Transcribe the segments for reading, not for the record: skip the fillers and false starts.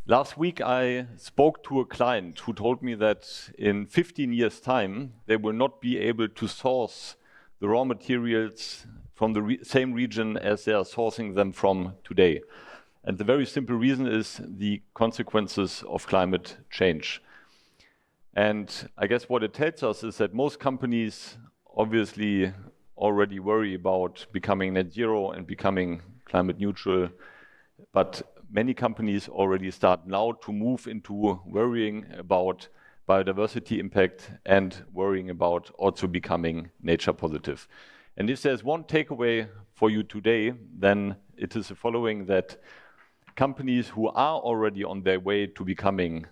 Last week I spoke to a client who told me that in 15 years' time they will not be able to source the raw materials from the same region as they are sourcing them from today. And the very simple reason is the consequences of climate change. And I guess what it tells us is that most companies obviously already worry about becoming net zero and becoming climate neutral, but many companies already start now to move into worrying about biodiversity impact and worrying about also becoming nature positive. And if there's one takeaway for you today, then it is the following, that companies who are already on their way to becoming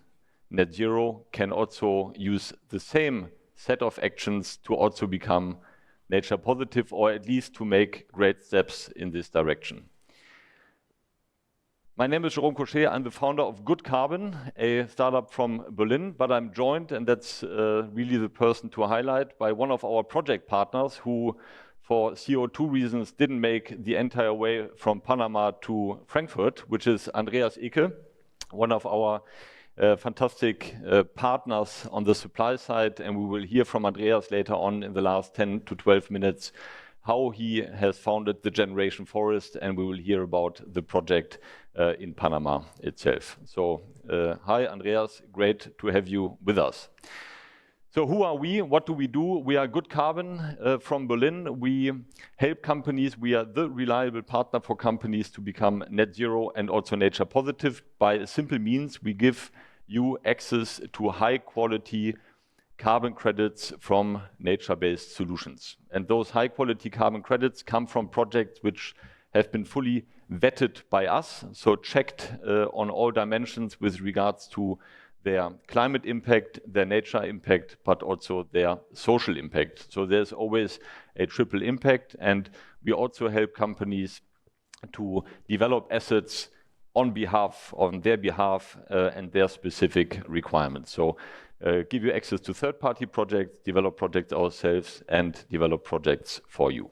net zero can also use the same set of actions to also become nature positive, or at least to make great steps in this direction. My name is Jérôme Cochet. I'm the founder of Good Carbon, a startup from Berlin, but I'm joined, and that's really the person to highlight, by one of our project partners who, for CO2 reasons, didn't make the entire way from Panama to Frankfurt, which is Andreas, one of our fantastic partners on the supply side, and we will hear from Andreas later on in the last 10 to 12 minutes how he has founded the Generation Forest, and we will hear about the project in Panama itself. So, hi Andreas, great to have you with us. So who are we? What do we do? We are Good Carbon from Berlin. We help companies. We are the reliable partner for companies to become net zero and also nature positive. By a simple means, we give you access to high quality carbon credits from nature-based solutions. And those high quality carbon credits come from projects which have been fully vetted by us, so checked on all dimensions with regards to their climate impact, their nature impact, but also their social impact. So there's always a triple impact, and we also help companies to develop assets on their behalf and their specific requirements. So give you access to third-party projects, develop projects ourselves, and develop projects for you.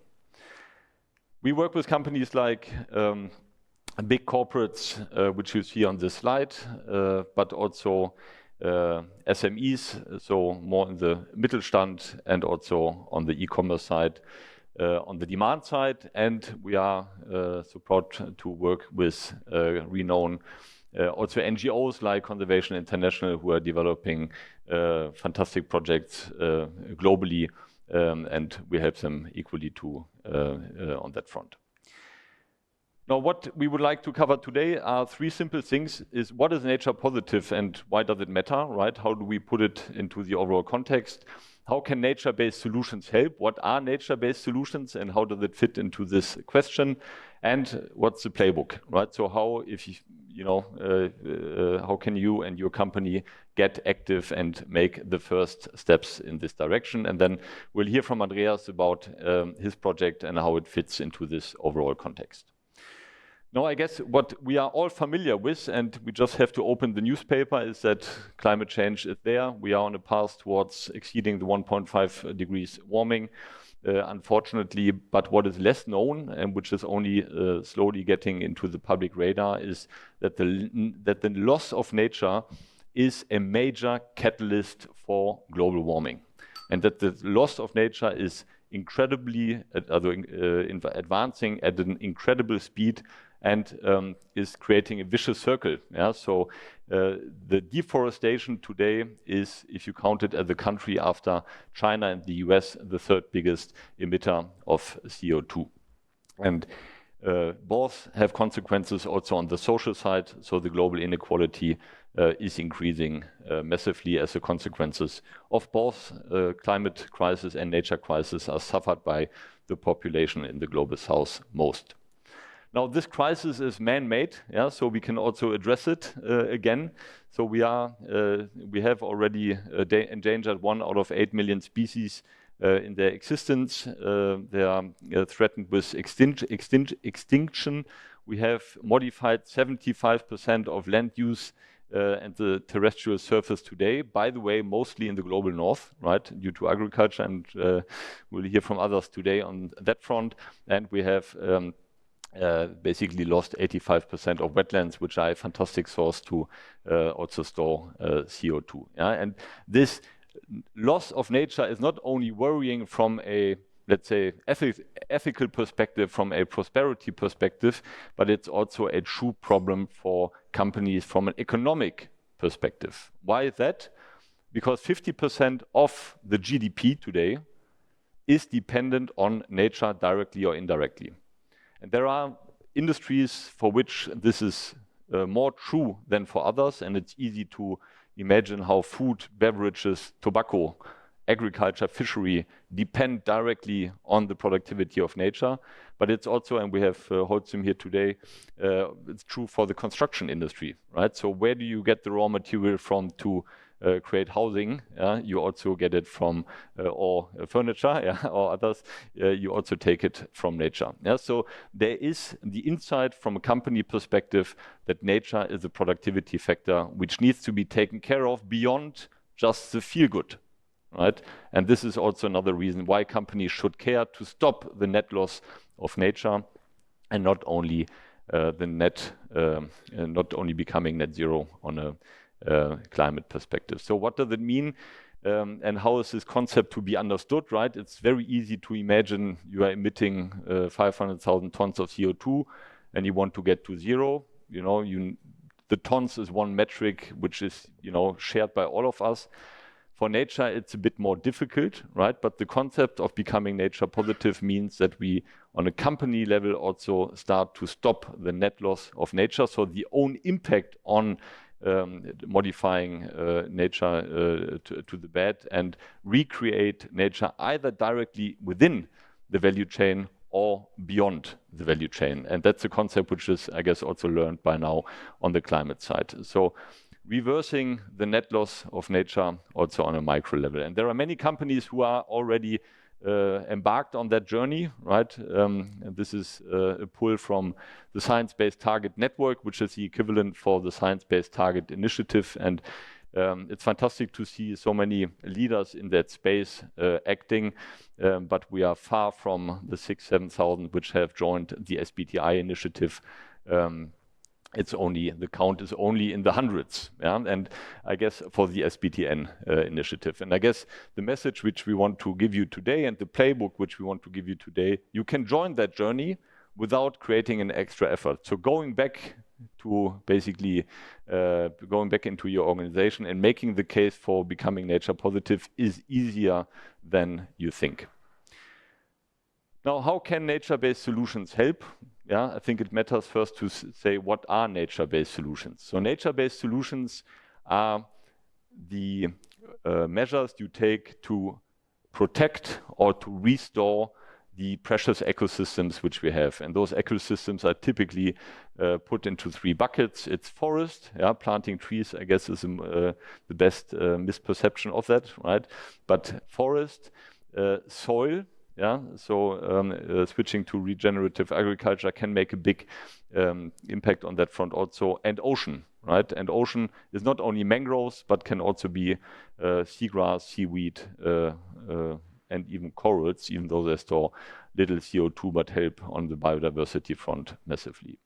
We work with companies like big corporates, which you see on this slide, but also SMEs, so more in the Mittelstand, and also on the e-commerce side, on the demand side. And we are so proud to work with renowned also NGOs like Conservation International, who are developing fantastic projects globally, and we help them equally too on that front. Now, what we would like to cover today are three simple things. Is what is nature positive and why does it matter, right? How do we put it into the overall context? How can nature-based solutions help? What are nature-based solutions and how does it fit into this question? And what's the playbook, right? So how, if you know, how can you and your company get active and make the first steps in this direction? And then we'll hear from Andreas about his project and how it fits into this overall context. Now, I guess what we are all familiar with, and we just have to open the newspaper, is that climate change is there. We are on a path towards exceeding the 1.5 degrees warming, unfortunately. But what is less known, and which is only slowly getting into the public radar, is that the loss of nature is a major catalyst for global warming, and that the loss of nature is incredibly advancing at an incredible speed, and is creating a vicious circle. Yeah? So the deforestation today is, if you count it as a country after China and the US, the third biggest emitter of CO2. And both have consequences also on the social side. So the global inequality is increasing massively as the consequences of both climate crisis and nature crisis are suffered by the population in the global south most. Now, this crisis is man-made, yeah, so we can also address it again. So we have already endangered 1 out of 8 million species in their existence. They are threatened with extinction. We have modified 75% of land use and the terrestrial surface today, by the way, mostly in the global north, right, due to agriculture, and we'll hear from others today on that front. And we have basically lost 85% of wetlands, which are a fantastic source to also store CO2. Yeah? And this loss of nature is not only worrying from a, let's say, ethical perspective, from a prosperity perspective, but it's also a true problem for companies from an economic perspective. Why is that? Because 50% of the GDP today is dependent on nature directly or indirectly. And there are industries for which this is more true than for others, and it's easy to imagine how food, beverages, tobacco, agriculture, fishery depend directly on the productivity of nature. But it's also, and we have Holcim here today, it's true for the construction industry, right? So where do you get the raw material from to create housing? You also get it from, or furniture, or others. You also take it from nature. So there is the insight from a company perspective that nature is a productivity factor which needs to be taken care of beyond just the feel good. Right? And this is also another reason why companies should care to stop the net loss of nature, and not only not only becoming net zero on a climate perspective. So what does it mean, and how is this concept to be understood? Right? It's very easy to imagine you are emitting 500,000 tons of CO2, and you want to get to zero. The tons is one metric which is shared by all of us. For nature, it's a bit more difficult, right? But the concept of becoming nature positive means that we, on a company level, also start to stop the net loss of nature. So the own impact on modifying nature to the bad, and recreate nature either directly within the value chain or beyond the value chain. And that's a concept which is, I guess, also learned by now on the climate side. So reversing the net loss of nature also on a micro level. And there are many companies who are already embarked on that journey, right? And this is a pull from the Science Based Target Network, which is the equivalent for the Science Based Target Initiative. And it's fantastic to see so many leaders in that space acting, but we are far from the 6,000-7,000 which have joined the SBTI initiative. The count is only in the hundreds, and I guess for the SBTN initiative. And I guess the message which we want to give you today, and the playbook which we want to give you today, you can join that journey without creating an extra effort. So going back to basically going back into your organization and making the case for becoming nature positive is easier than you think. Now, how can nature-based solutions help? I think it matters first to say what are nature-based solutions. So nature-based solutions are the measures you take to protect or to restore the precious ecosystems which we have. And those ecosystems are typically put into three buckets. It's forest, planting trees, I guess, is the best misperception of that, right? But forest, soil, so switching to regenerative agriculture can make a big impact on that front also. And ocean, right? And ocean is not only mangroves, but can also be seagrass, seaweed, and even corals, even though they store little CO2, but help on the biodiversity front massively.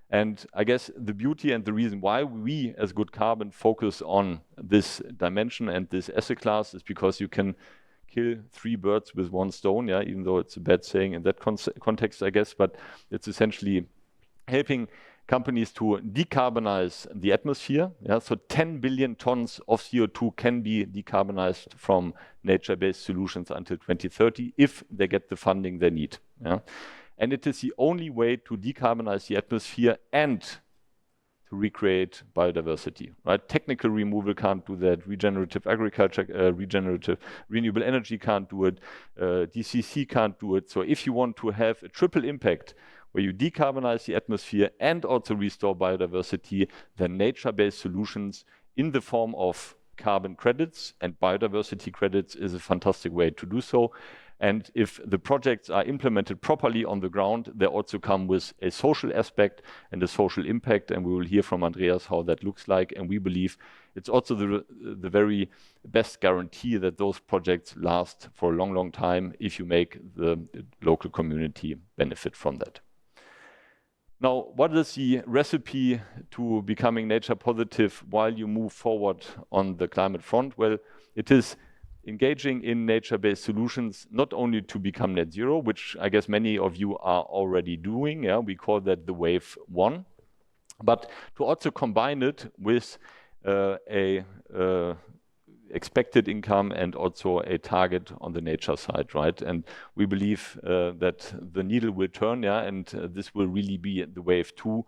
And I guess the beauty and the reason why we as Good Carbon focus on this dimension and this asset class is because you can kill three birds with one stone, even though it's a bad saying in that context, I guess, but it's essentially helping companies to decarbonize the atmosphere. So 10 billion tons of CO2 can be decarbonized from nature-based solutions until 2030 if they get the funding they need. And it is the only way to decarbonize the atmosphere and to recreate biodiversity, right? Technical removal can't do that. Regenerative agriculture, renewable energy can't do it. DCC can't do it. So if you want to have a triple impact where you decarbonize the atmosphere and also restore biodiversity, then nature-based solutions in the form of carbon credits and biodiversity credits is a fantastic way to do so. And if the projects are implemented properly on the ground, they also come with a social aspect and a social impact. And we will hear from Andreas how that looks like. And we believe it's also the very best guarantee that those projects last for a long, long time if you make the local community benefit from that. Now, what is the recipe to becoming nature positive while you move forward on the climate front? Well, it is engaging in nature-based solutions, not only to become net zero, which I guess many of you are already doing, yeah, we call that the wave 1, but to also combine it with a expected income and also a target on the nature side, right? And we believe that the needle will turn, yeah, and this will really be the wave 2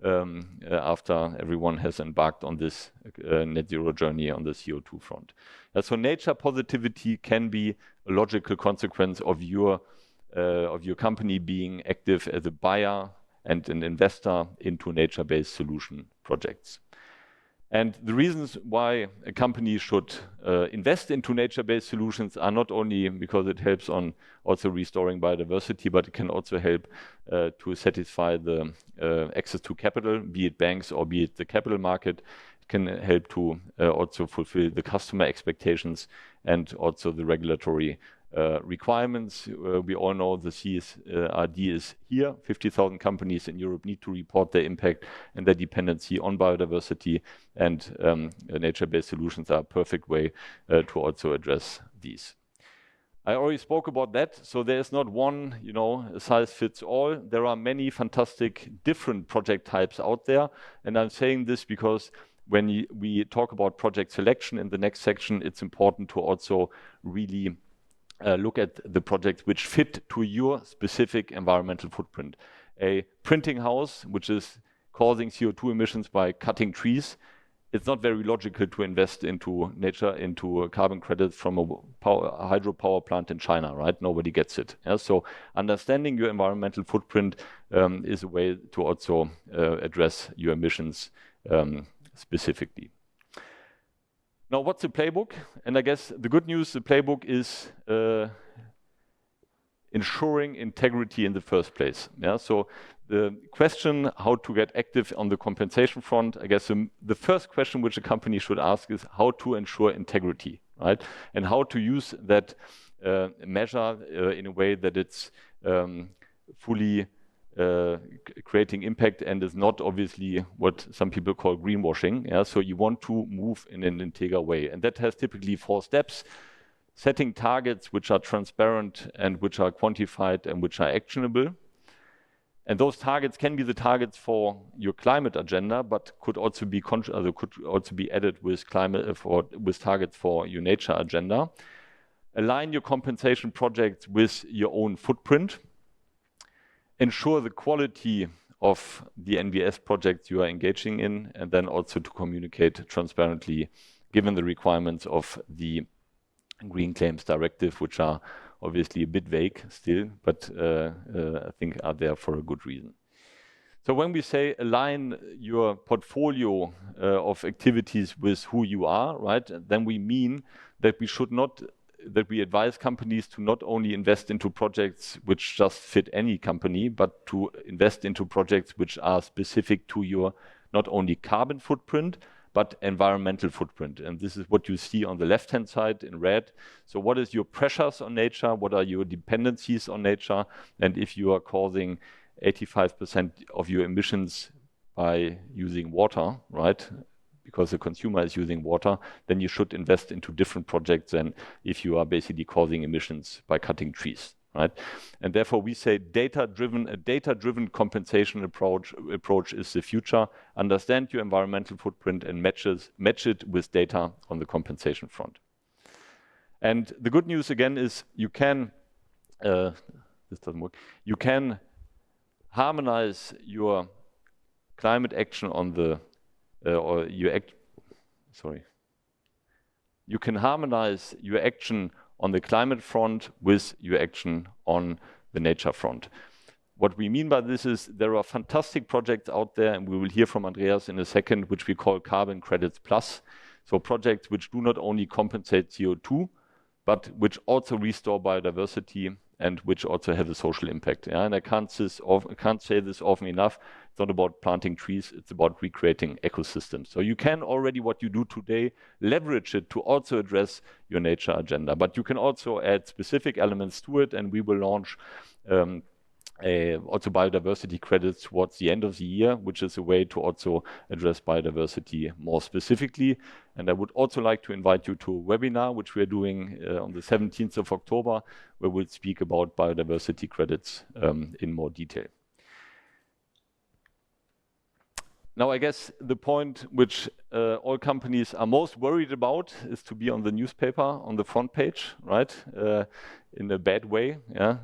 after everyone has embarked on this net zero journey on the CO2 front. So nature positivity can be a logical consequence of your company being active as a buyer and an investor into nature-based solution projects. And the reasons why a company should invest into nature-based solutions are not only because it helps on also restoring biodiversity, but it can also help to satisfy the access to capital, be it banks or be it the capital market. It can help to also fulfill the customer expectations and also the regulatory requirements. We all know the CSRD is here. 50,000 companies in Europe need to report their impact and their dependency on biodiversity, and nature-based solutions are a perfect way to also address these. I already spoke about that, so there is not one, size fits all. There are many fantastic different project types out there, and I'm saying this because when we talk about project selection in the next section, it's important to also really look at the projects which fit to your specific environmental footprint. A printing house, which is causing CO2 emissions by cutting trees, it's not very logical to invest into nature, into carbon credits from a hydropower plant in China, right? Nobody gets it. Yeah? So understanding your environmental footprint is a way to also address your emissions specifically. Now, what's the playbook? And I guess the good news, the playbook is ensuring integrity in the first place. Yeah? So the question how to get active on the compensation front, I guess the first question which a company should ask is how to ensure integrity, right? And how to use that measure in a way that it's fully creating impact and is not obviously what some people call greenwashing. Yeah? So you want to move in an integer way. And that has typically 4 steps: setting targets which are transparent and which are quantified and which are actionable. And those targets can be the targets for your climate agenda, but could also be added with with targets for your nature agenda. Align your compensation projects with your own footprint. Ensure the quality of the NBS projects you are engaging in, and then also to communicate transparently given the requirements of the Green Claims Directive, which are obviously a bit vague still, but I think are there for a good reason. So when we say align your portfolio of activities with who you are, right, then we mean that we advise companies to not only invest into projects which just fit any company, but to invest into projects which are specific to your not only carbon footprint, but environmental footprint. And this is what you see on the left-hand side in red. So what is your pressures on nature? What are your dependencies on nature? And if you are causing 85% of your emissions by using water, right, because the consumer is using water, then you should invest into different projects than if you are basically causing emissions by cutting trees, right? And therefore we say a data-driven compensation approach is the future. Understand your environmental footprint and match it with data on the compensation front. And the good news again is you can, this doesn't work, you can harmonize your climate action on the you can harmonize your action on the climate front with your action on the nature front. What we mean by this is there are fantastic projects out there, and we will hear from Andreas in a second, which we call carbon credits plus. So projects which do not only compensate CO2, but which also restore biodiversity and which also have a social impact. Yeah? And I can't say this often enough. It's not about planting trees, it's about recreating ecosystems. So you can already, what you do today, leverage it to also address your nature agenda. But you can also add specific elements to it, and we will launch also biodiversity credits towards the end of the year, which is a way to also address biodiversity more specifically. And I would also like to invite you to a webinar, which we are doing on the 17th of October, where we'll speak about biodiversity credits in more detail. Now, I guess the point which all companies are most worried about is to be on the newspaper, on the front page, right? In a bad way, yeah.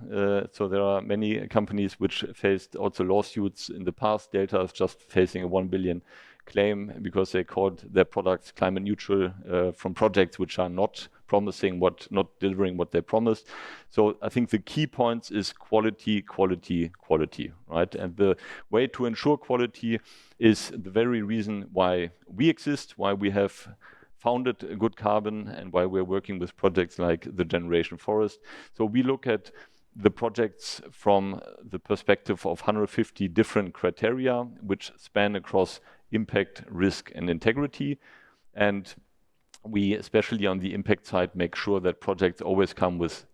So there are many companies which faced also lawsuits in the past. Delta is just facing a 1 billion claim because they called their products climate neutral from projects which are not not delivering what they promised. So I think the key points is quality, quality, quality, right? And the way to ensure quality is the very reason why we exist, why we have founded Good Carbon, and why we're working with projects like the Generation Forest. So we look at the projects from the perspective of 150 different criteria, which span across impact, risk, and integrity. And we, especially on the impact side, make sure that projects always come with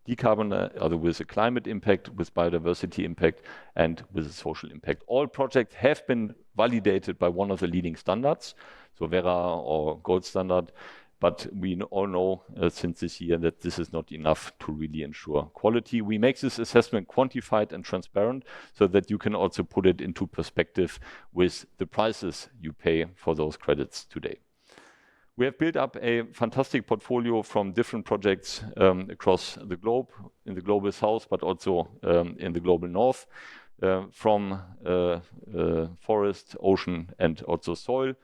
with a climate impact, with biodiversity impact, and with a social impact. All projects have been validated by one of the leading standards, so Verra or Gold Standard, but we all know since this year that this is not enough to really ensure quality. We make this assessment quantified and transparent so that you can also put it into perspective with the prices you pay for those credits today. We have built up a fantastic portfolio from different projects across the globe, in the global south, but also in the global north, from forest, ocean, and also soil,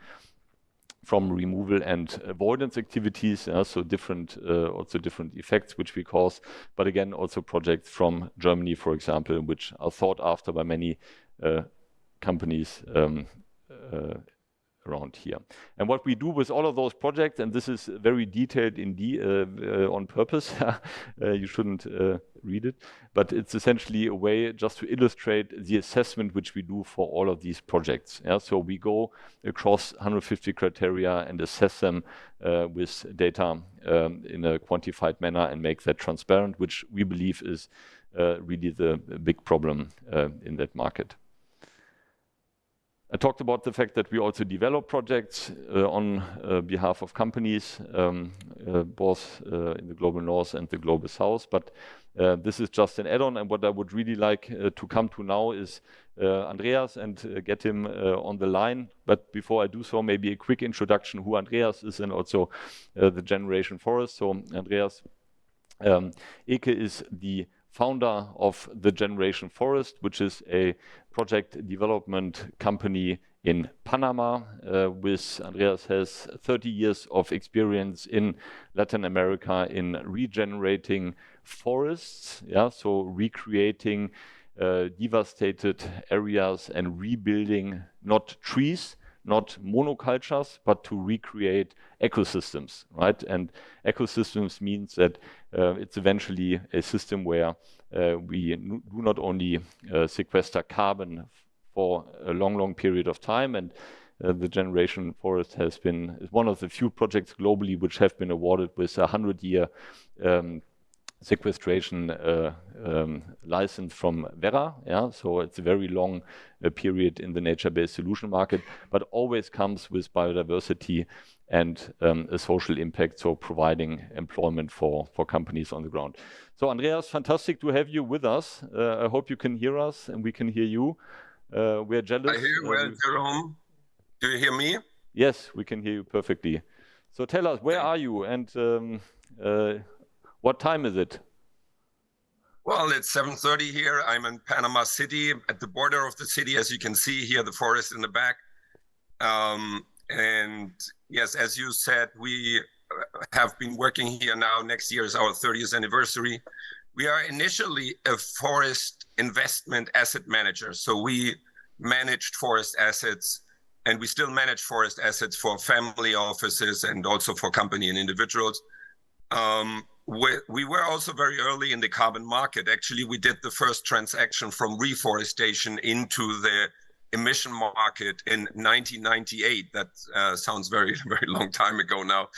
from removal and avoidance activities, so different effects which we cause, but again, also projects from Germany, for example, which are sought after by many companies around here. And what we do with all of those projects, and this is very detailed on purpose, you shouldn't read it, but it's essentially a way just to illustrate the assessment which we do for all of these projects. Yeah? So we go across 150 criteria and assess them with data in a quantified manner and make that transparent, which we believe is really the big problem in that market. I talked about the fact that we also develop projects on behalf of companies, both in the global north and the global south, but this is just an add-on, and what I would really like to come to now is Andreas and get him on the line. But before I do so, maybe a quick introduction who Andreas is and also the Generation Forest. So Andreas Eke is the founder of the Generation Forest, which is a project development company in Panama. Andreas has 30 years of experience in Latin America in regenerating forests, so recreating devastated areas and rebuilding not trees, not monocultures, but to recreate ecosystems, right? And ecosystems means that it's eventually a system where we do not only sequester carbon for a long period of time, and the Generation Forest is one of the few projects globally which have been awarded with a 100-year sequestration license from Verra. So it's a very long period in the nature-based solution market, but always comes with biodiversity and a social impact, so providing employment for companies on the ground. So Andreas, fantastic to have you with us. I hope you can hear us and we can hear you. We're jealous. I hear you well, Jérôme. Do you hear me? Yes, we can hear you perfectly. So tell us, where are you and what time is it? Well, it's 7:30 here. I'm in Panama City, at the border of the city. As you can see here, the forest in the back. And yes, as you said, we have been working here now. Next year is our 30th anniversary. We are initially a forest investment asset manager. So we managed forest assets, and we still manage forest assets for family offices and also for company and individuals. We were also very early in the carbon market. Actually, we did the first transaction from reforestation into the emission market in 1998. That sounds very long time ago now.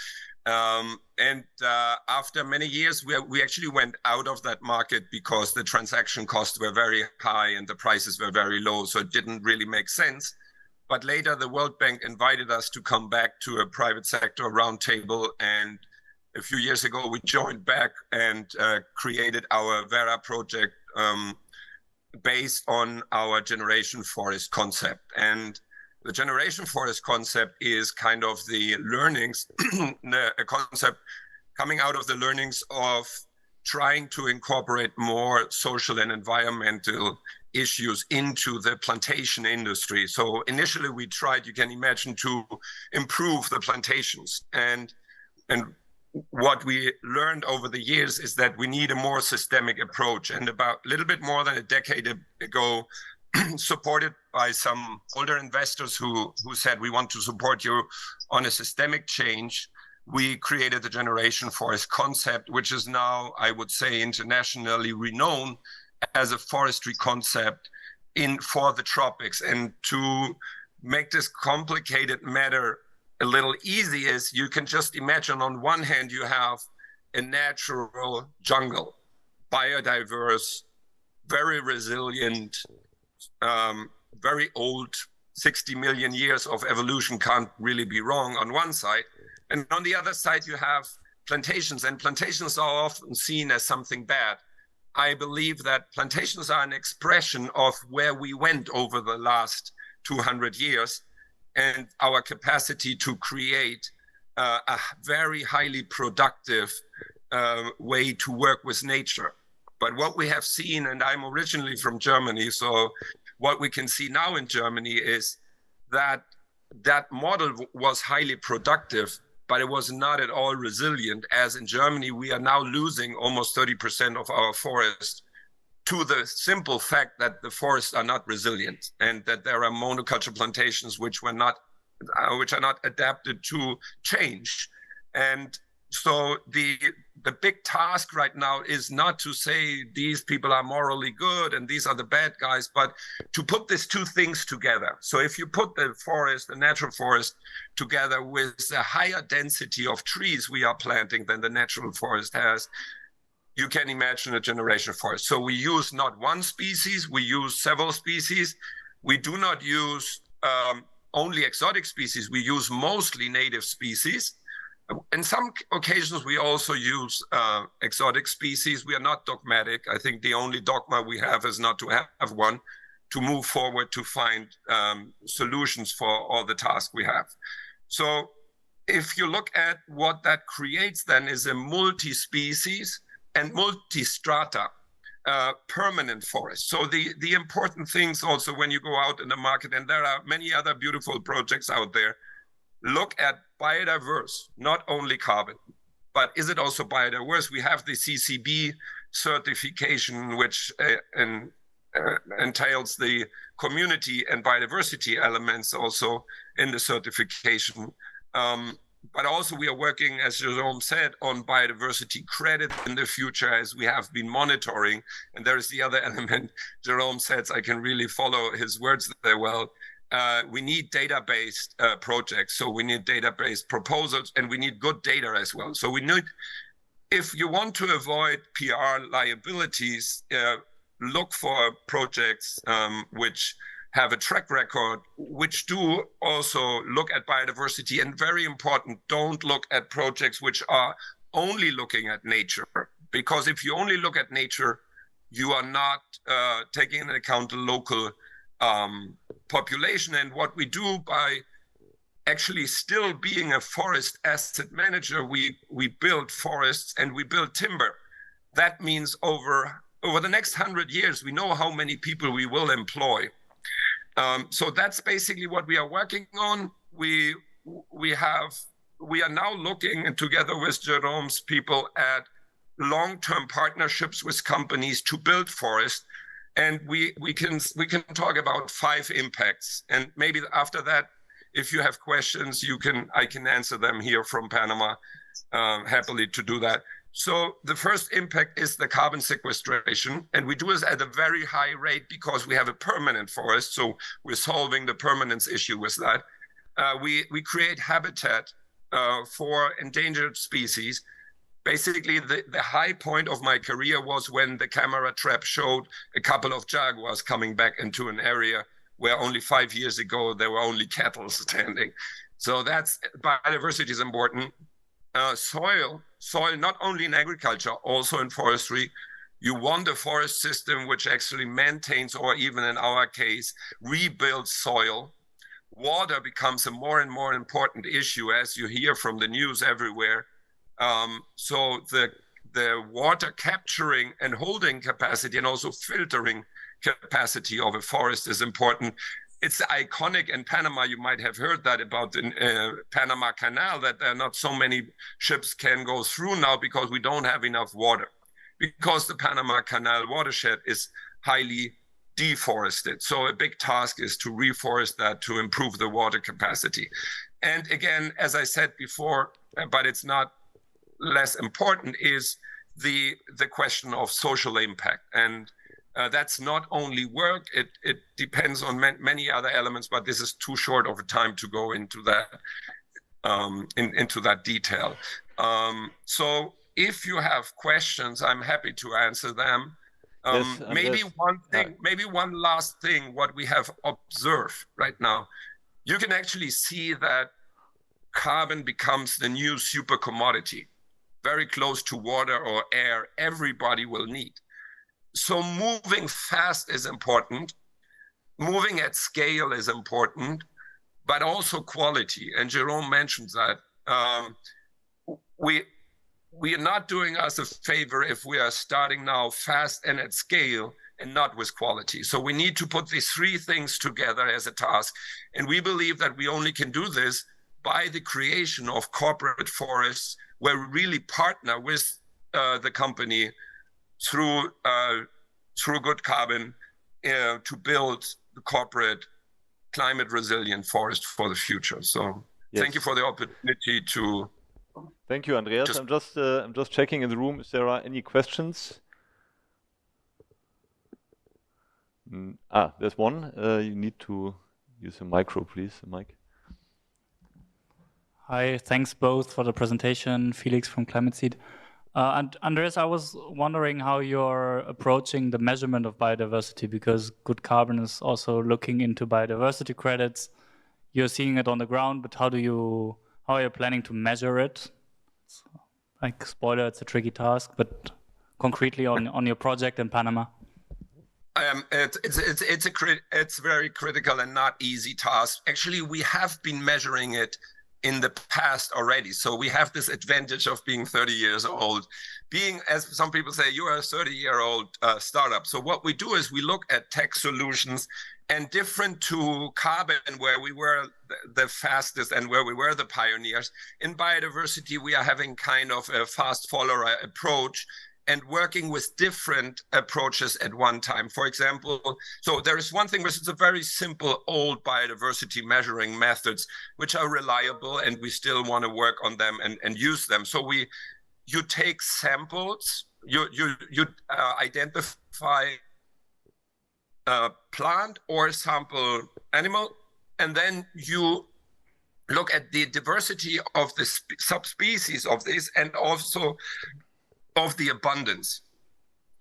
After many years, we actually went out of that market because the transaction costs were very high and the prices were very low, so it didn't really make sense. But later, the World Bank invited us to come back to a private sector roundtable, and a few years ago, we joined back and created our Vera project based on our generation forest concept. And the generation forest concept is kind of the learnings, a concept coming out of the learnings of trying to incorporate more social and environmental issues into the plantation industry. So initially we tried, you can imagine, to improve the plantations. And what we learned over the years is that we need a more systemic approach. And about a little bit more than a decade ago, supported by some older investors who said, we want to support you on a systemic change, we created the generation forest concept, which is now, I would say, internationally renowned as a forestry concept for the tropics. And to make this complicated matter a little easy is, you can just imagine, on one hand, you have a natural jungle, biodiverse, very resilient, very old, 60 million years of evolution can't really be wrong on one side. And on the other side, you have plantations, and plantations are often seen as something bad. I believe that plantations are an expression of where we went over the last 200 years and our capacity to create a very highly productive way to work with nature. But what we have seen, and I'm originally from Germany, so what we can see now in Germany is that that model was highly productive, but it was not at all resilient. As in Germany, we are now losing almost 30% of our forest to the simple fact that the forests are not resilient and that there are monoculture plantations which are not adapted to change. And so the big task right now is not to say these people are morally good and these are the bad guys, but to put these two things together. So if you put the forest, the natural forest, together with a higher density of trees we are planting than the natural forest has, you can imagine a generation forest. So we use not one species, we use several species. We do not use only exotic species, we use mostly native species. In some occasions, we also use exotic species. We are not dogmatic. I think the only dogma we have is not to have one, to move forward to find solutions for all the tasks we have. So if you look at what that creates, then is a multi-species and multi-strata permanent forest. So the important things also when you go out in the market, and there are many other beautiful projects out there, look at biodiverse, not only carbon, but is it also biodiverse? We have the CCB certification, which entails the community and biodiversity elements also in the certification. But also we are working, as Jérôme said, on biodiversity credit in the future, as we have been monitoring. And there is the other element Jérôme says, I can really follow his words there well. We need data-based projects, so we need data-based proposals, and we need good data as well. So we need, if you want to avoid PR liabilities, look for projects which have a track record, which do also look at biodiversity, and very important, don't look at projects which are only looking at nature, because if you only look at nature, you are not taking into account the local population. And what we do by actually still being a forest asset manager, we build forests and we build timber. That means over the next 100 years, we know how many people we will employ. So that's basically what we are working on. We are now looking, and together with Jérôme's people, at long-term partnerships with companies to build forests. And we can talk about 5 impacts. And maybe after that, if you have questions, I can answer them here from Panama. Happily to do that. So the first impact is the carbon sequestration, and we do this at a very high rate because we have a permanent forest. So we're solving the permanence issue with that. We create habitat for endangered species. Basically, the high point of my career was when the camera trap showed a couple of jaguars coming back into an area where only 5 years ago there were only cattle standing. So that's biodiversity is important. Soil, not only in agriculture, also in forestry. You want a forest system which actually maintains, or even in our case, rebuilds soil. Water becomes a more and more important issue, as you hear from the news everywhere. So the water capturing and holding capacity and also filtering capacity of a forest is important. It's iconic in Panama. You might have heard that about the Panama Canal, that there are not so many ships can go through now because we don't have enough water, because the Panama Canal watershed is highly deforested. So a big task is to reforest that to improve the water capacity. And again, as I said before, but it's not less important, is the question of social impact. And that's not only work, it depends on many other elements, but this is too short of a time to go into that into that detail. So if you have questions, I'm happy to answer them. Yes, maybe one last thing, what we have observed right now, you can actually see that carbon becomes the new super commodity, very close to water or air, everybody will need. So moving fast is important, moving at scale is important, but also quality. And Jérôme mentioned that. We are not doing us a favor if we are starting now fast and at scale and not with quality. So we need to put these three things together as a task. And we believe that we only can do this by the creation of corporate forests, where we really partner with the company through good carbon to build the corporate climate resilient forest for the future. So yes. Thank you for the opportunity to. Thank you, Andreas. I'm just checking in the room if there are any questions. There's one. You need to use a micro, please. A mic. Hi, thanks both for the presentation. Felix from Climate Seed. And Andreas, I was wondering how you're approaching the measurement of biodiversity, because Good Carbon is also looking into biodiversity credits. You're seeing it on the ground, but how are you planning to measure it? Like, spoiler, it's a tricky task, but concretely on your project in Panama. It's very critical and not easy task. Actually, we have been measuring it in the past already. So we have this advantage of being 30 years old, being, as some people say, you are a 30-year-old startup. So what we do is we look at tech solutions, and different to carbon, where we were the fastest and where we were the pioneers. In biodiversity, we are having kind of a fast follower approach and working with different approaches at one time. For example, so there is one thing which is a very simple old biodiversity measuring methods, which are reliable, and we still want to work on them and use them. So you take samples, you identify plant or sample animal, and then you look at the diversity of the subspecies of this, and also of the abundance.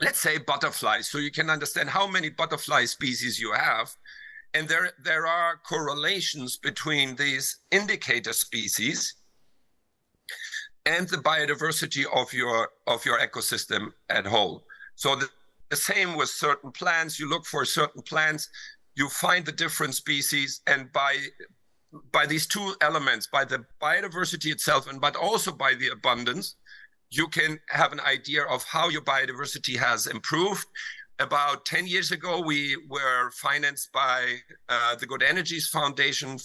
Let's say butterflies, so you can understand how many butterfly species you have, and there are correlations between these indicator species and the biodiversity of your ecosystem at whole. So the same with certain plants. You look for certain plants, you find the different species, and by these two elements, by the biodiversity itself, and but also by the abundance, you can have an idea of how your biodiversity has improved. About 10 years ago, we were financed by the Good Energies Foundation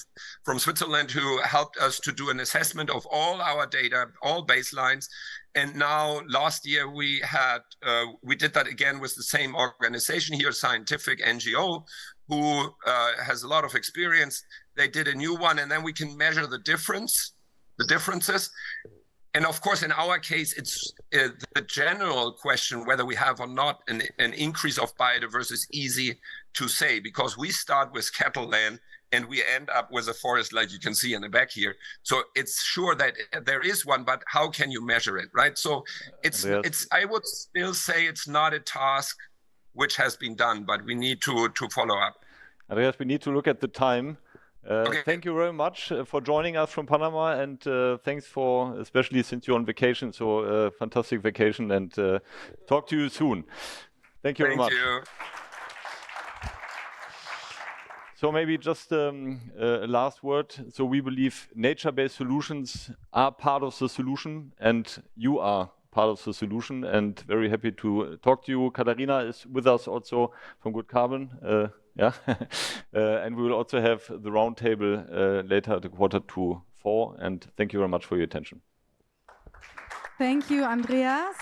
from Switzerland, who helped us to do an assessment of all our data, all baselines. And now last year we did that again with the same organization here, scientific NGO, who has a lot of experience. They did a new one, and then we can measure the differences. And of course, in our case, it's the general question whether we have or not an increase of biodiversity is easy to say, because we start with cattle land and we end up with a forest like you can see in the back here. So it's sure that there is one, but how can you measure it, right? So it's I would still say it's not a task which has been done, but we need to follow up. Andreas, we need to look at the time. Okay. Thank you very much for joining us from Panama, and thanks for, especially since you're on vacation, so fantastic vacation, and talk to you soon. Thank you very much. Thank you. So maybe just a last word. So we believe nature-based solutions are part of the solution, and you are part of the solution, and very happy to talk to you. Katharina is with us also from Good Carbon. And we will also have the roundtable later at 3:45, and thank you very much for your attention. Thank you, Andreas.